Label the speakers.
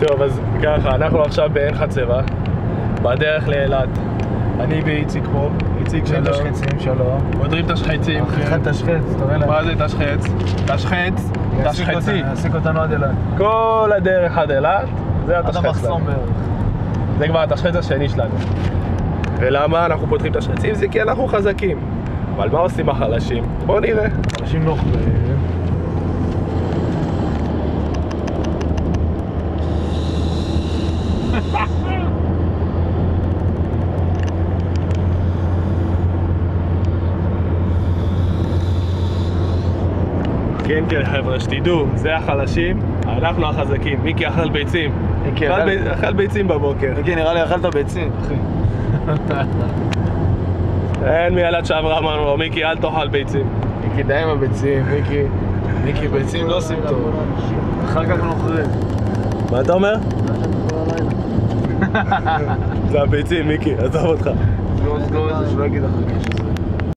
Speaker 1: טוב, אז ככה, אנחנו עכשיו בעין חצבה, בדרך לאילת. אני ואיציק פה. איציק שלום.
Speaker 2: תשחצים, שלום.
Speaker 1: עודרים תשחצים.
Speaker 2: אחד תשחץ, תראה להם.
Speaker 1: מה זה תשחץ? תשחץ, תשחצי.
Speaker 2: יעסיק אותנו עד אילת.
Speaker 1: כל הדרך עד אילת, זה התשחץ
Speaker 2: עד המחסום בערך.
Speaker 1: זה כבר התשחץ השני שלנו. ולמה אנחנו פותחים תשחצים? זה כי אנחנו חזקים. אבל מה עושים החלשים? בואו נראה.
Speaker 2: אנשים נוחים.
Speaker 1: כן, כן, חבר'ה, שתדעו, זה החלשים, אנחנו החזקים. מיקי אכל ביצים. אכל ביצים בבוקר.
Speaker 2: מיקי, נראה לי אכלת ביצים, אחי.
Speaker 1: אין מיילד שעברה אמרנו לו, מיקי, אל תאכל ביצים.
Speaker 2: מיקי, די עם הביצים, מיקי. מיקי, ביצים לא עושים טוב. אחר כך נוחרים.
Speaker 1: מה אתה אומר? זה הביצים, מיקי, עזוב אותך.
Speaker 2: סגור את זה, שלא יגיד אחר כך.